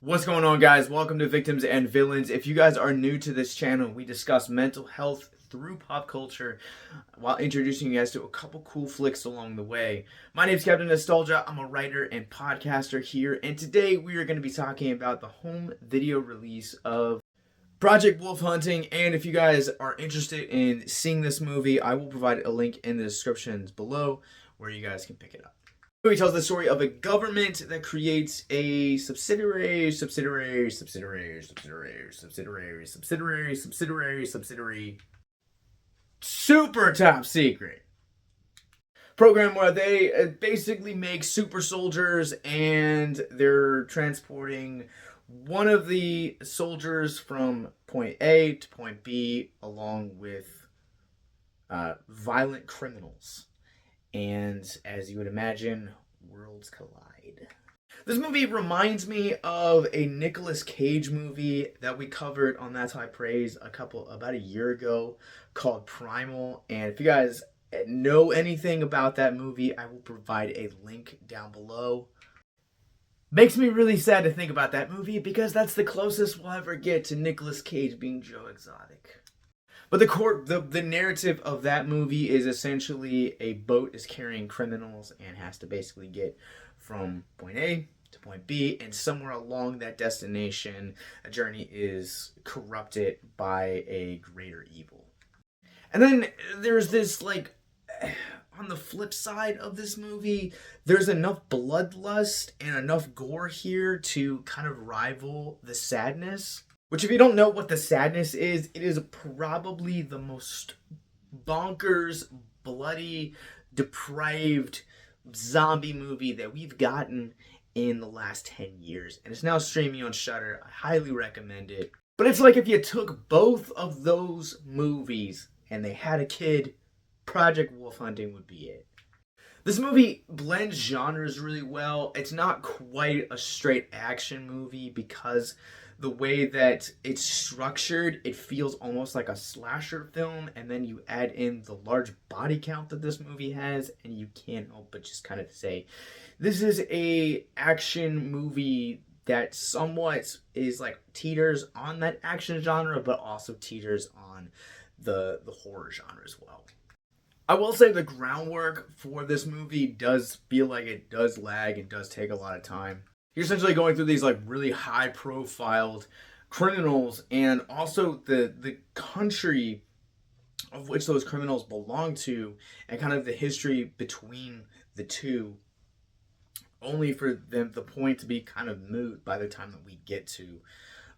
What's going on, guys? Welcome to Victims and Villains. If you guys are new to this channel, we discuss mental health through pop culture while introducing you guys to a couple cool flicks along the way. My name is Captain Nostalgia. I'm a writer and podcaster here, and today we are going to be talking about the home video release of Project Wolf Hunting. And if you guys are interested in seeing this movie, I will provide a link in the descriptions below where you guys can pick it up. The movie tells the story of a government that creates a subsidiary, super top secret program where they basically make super soldiers, and they're transporting one of the soldiers from point A to point B along with violent criminals. And as you would imagine, worlds collide. This movie reminds me of a Nicolas Cage movie that we covered on That's High Praise about a year ago called Primal. And if you guys know anything about that movie, I will provide a link down below. Makes me really sad to think about that movie because that's the closest we'll ever get to Nicolas Cage being Joe Exotic. But the narrative of that movie is essentially a boat is carrying criminals and has to basically get from point A to point B, and somewhere along that destination, a journey is corrupted by a greater evil. And then there's this, on the flip side of this movie, there's enough bloodlust and enough gore here to kind of rival the sadness. Which, if you don't know what the sadness is, it is probably the most bonkers, bloody, depraved zombie movie that we've gotten in the last 10 years. And it's now streaming on Shudder. I highly recommend it. But it's like if you took both of those movies and they had a kid, Project Wolf Hunting would be it. This movie blends genres really well. It's not quite a straight action movie because the way that it's structured, it feels almost like a slasher film, and then you add in the large body count that this movie has, and you can't help but just kind of say, this is a action movie that somewhat is like teeters on that action genre, but also teeters on the horror genre as well. I will say the groundwork for this movie does feel like it does lag and does take a lot of time. You're essentially going through these really high profiled criminals, and also the country of which those criminals belong to, and kind of the history between the two, only for them the point to be kind of moot by the time that we get to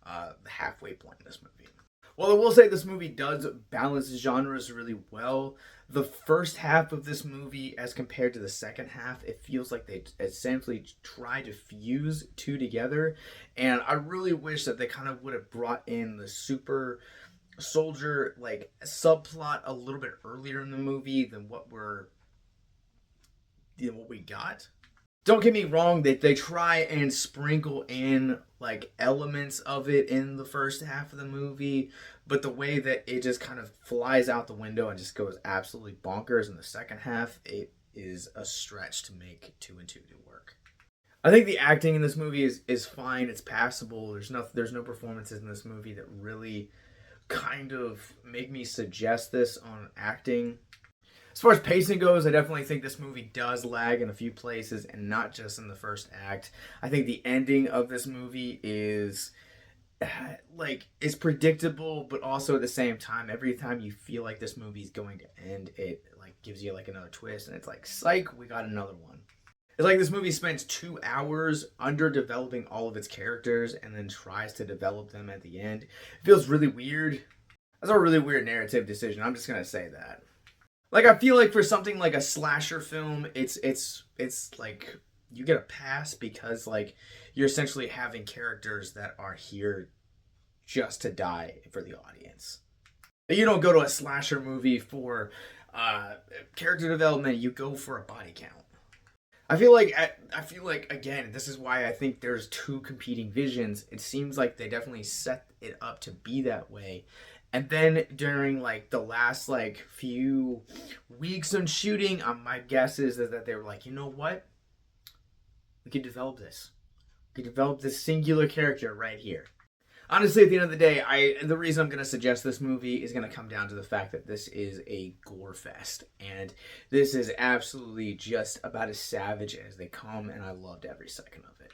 the halfway point in this movie. Well, I will say this movie does balance genres really well. The first half of this movie, as compared to the second half, it feels like they essentially try to fuse two together. And I really wish that they kind of would have brought in the super soldier subplot a little bit earlier in the movie than what we got. Don't get me wrong, they try and sprinkle in elements of it in the first half of the movie, but the way that it just kind of flies out the window and just goes absolutely bonkers in the second half, it is a stretch to make 2 and 2 do work. I think the acting in this movie is fine, it's passable. There's no performances in this movie that really kind of make me suggest this on acting. As far as pacing goes, I definitely think this movie does lag in a few places, and not just in the first act. I think the ending of this movie is predictable, but also at the same time, every time you feel like this movie is going to end, it gives you another twist, and it's like, psych, we got another one. It's like this movie spends 2 hours underdeveloping all of its characters and then tries to develop them at the end. It feels really weird. That's a really weird narrative decision. I'm just gonna say that. I feel like for something like a slasher film, it's like you get a pass because you're essentially having characters that are here just to die for the audience. You don't go to a slasher movie for character development. You go for a body count. I feel like again, this is why I think there's two competing visions. It seems like they definitely set it up to be that way. And then during the last few weeks of shooting, my guess is that they were like, you know what? We could develop this. We developed this singular character right here. Honestly, at the end of the day, the reason I'm going to suggest this movie is going to come down to the fact that this is a gore fest. And this is absolutely just about as savage as they come, and I loved every second of it.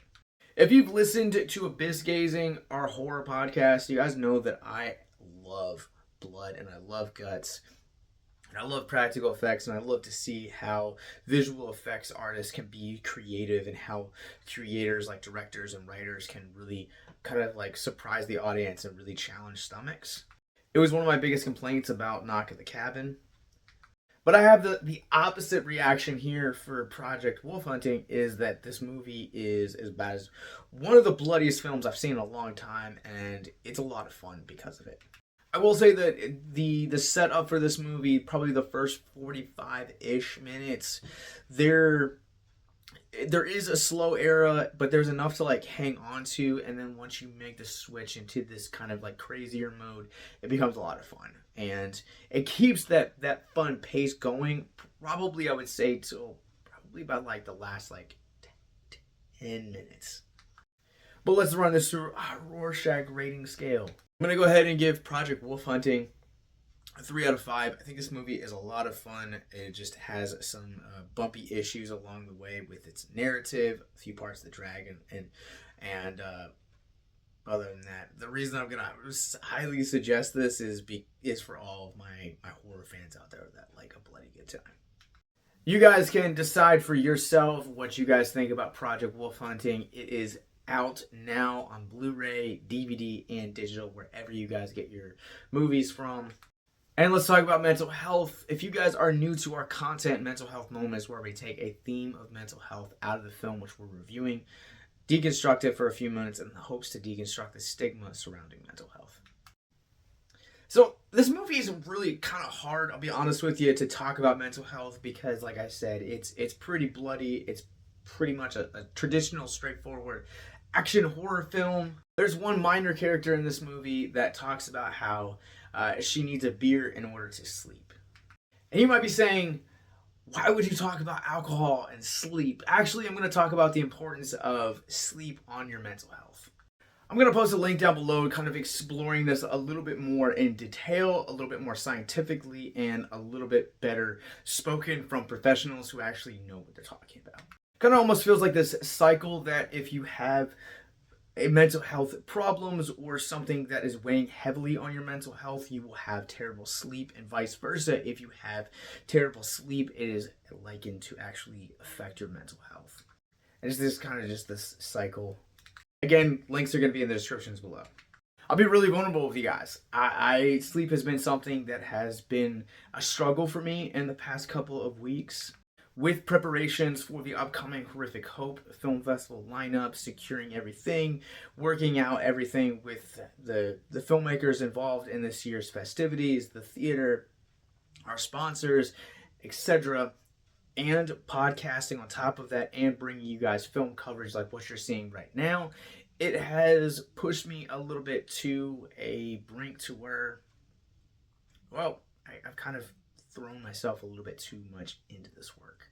If you've listened to Abyss Gazing, our horror podcast, you guys know that I love blood and I love guts. And I love practical effects, and I love to see how visual effects artists can be creative and how creators like directors and writers can really kind of like surprise the audience and really challenge stomachs. It was one of my biggest complaints about Knock at the Cabin. But I have the opposite reaction here for Project Wolf Hunting, is that this movie is as bad as one of the bloodiest films I've seen in a long time, and it's a lot of fun because of it. I will say that the setup for this movie, probably the first 45-ish minutes, there is a slow era, but there's enough to like hang on to, and then once you make the switch into this kind of like crazier mode, it becomes a lot of fun. And it keeps that fun pace going, probably I would say till probably about like the last like 10 minutes. But let's run this through our Rorschach rating scale. I'm going to go ahead and give Project Wolf Hunting a 3 out of 5. I think this movie is a lot of fun. It just has some bumpy issues along the way with its narrative, a few parts that drag, and other than that, the reason I'm going to highly suggest this is for all of my horror fans out there that like a bloody good time. You guys can decide for yourself what you guys think about Project Wolf Hunting. It is out now on Blu-ray, DVD, and digital, wherever you guys get your movies from. And let's talk about mental health. If you guys are new to our content, Mental Health Moments, where we take a theme of mental health out of the film which we're reviewing, deconstruct it for a few minutes in the hopes to deconstruct the stigma surrounding mental health. So this movie is really kind of hard, I'll be honest with you, to talk about mental health because, like I said, it's pretty bloody. It's pretty much a traditional, straightforward action horror film. There's one minor character in this movie that talks about how she needs a beer in order to sleep. And you might be saying, why would you talk about alcohol and sleep? Actually, I'm going to talk about the importance of sleep on your mental health. I'm going to post a link down below kind of exploring this a little bit more in detail, a little bit more scientifically, and a little bit better spoken from professionals who actually know what they're talking about. Kind of almost feels like this cycle that if you have a mental health problems or something that is weighing heavily on your mental health, you will have terrible sleep, and vice versa. If you have terrible sleep, it is likened to actually affect your mental health. And it's this kind of just this cycle. Again, links are going to be in the descriptions below. I'll be really vulnerable with you guys. Sleep has been something that has been a struggle for me in the past couple of weeks. With preparations for the upcoming Horrific Hope Film Festival lineup, securing everything, working out everything with the filmmakers involved in this year's festivities, the theater, our sponsors, etc., and podcasting on top of that, and bringing you guys film coverage like what you're seeing right now, it has pushed me a little bit to a brink to where, well, I've kind of thrown myself a little bit too much into this work.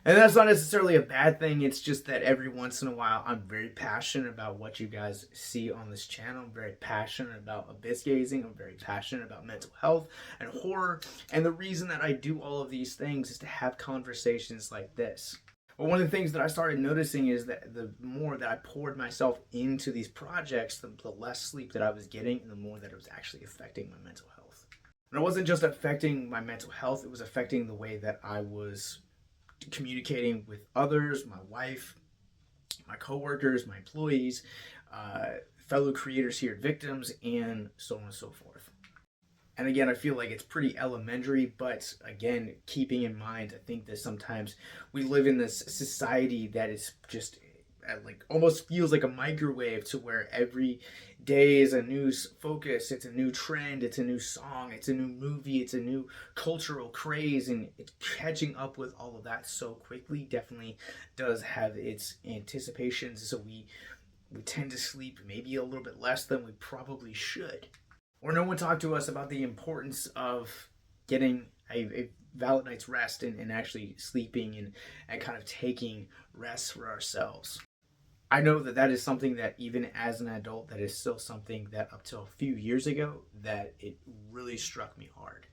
And that's not necessarily a bad thing. It's just that every once in a while, I'm very passionate about what you guys see on this channel. I'm very passionate about abyss gazing. I'm very passionate about mental health and horror. And the reason that I do all of these things is to have conversations like this. But one of the things that I started noticing is that the more that I poured myself into these projects, the less sleep that I was getting, and the more that it was actually affecting my mental health. And it wasn't just affecting my mental health, it was affecting the way that I was communicating with others, my wife, my coworkers, my employees, fellow creators here at Victims, and so on and so forth. And again, I feel like it's pretty elementary, but again, keeping in mind, I think that sometimes we live in this society that is just like almost feels like a microwave, to where every day is a new focus, it's a new trend, it's a new song, it's a new movie, it's a new cultural craze, and it's catching up with all of that so quickly definitely does have its anticipations. So we tend to sleep maybe a little bit less than we probably should. Or no one talked to us about the importance of getting a valid night's rest and actually sleeping and kind of taking rest for ourselves. I know that that is something that even as an adult, that is still something that up till a few years ago, that it really struck me hard.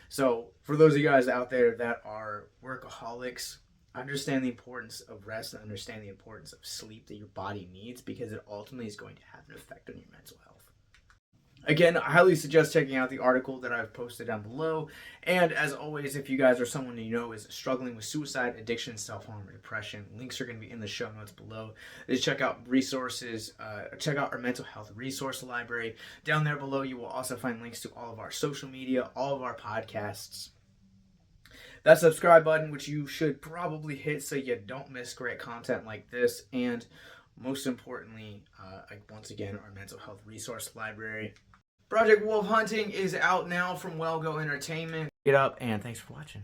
So for those of you guys out there that are workaholics, understand the importance of rest and understand the importance of sleep that your body needs, because it ultimately is going to have an effect on your mental health. Again, I highly suggest checking out the article that I've posted down below. And as always, if you guys are someone you know is struggling with suicide, addiction, self-harm, or depression, links are going to be in the show notes below. Just check out resources, check out our mental health resource library. Down there below, you will also find links to all of our social media, all of our podcasts. That subscribe button, which you should probably hit so you don't miss great content like this. And most importantly, once again, our mental health resource library. Project Wolf Hunting is out now from Wellgo Entertainment. Get up, and thanks for watching.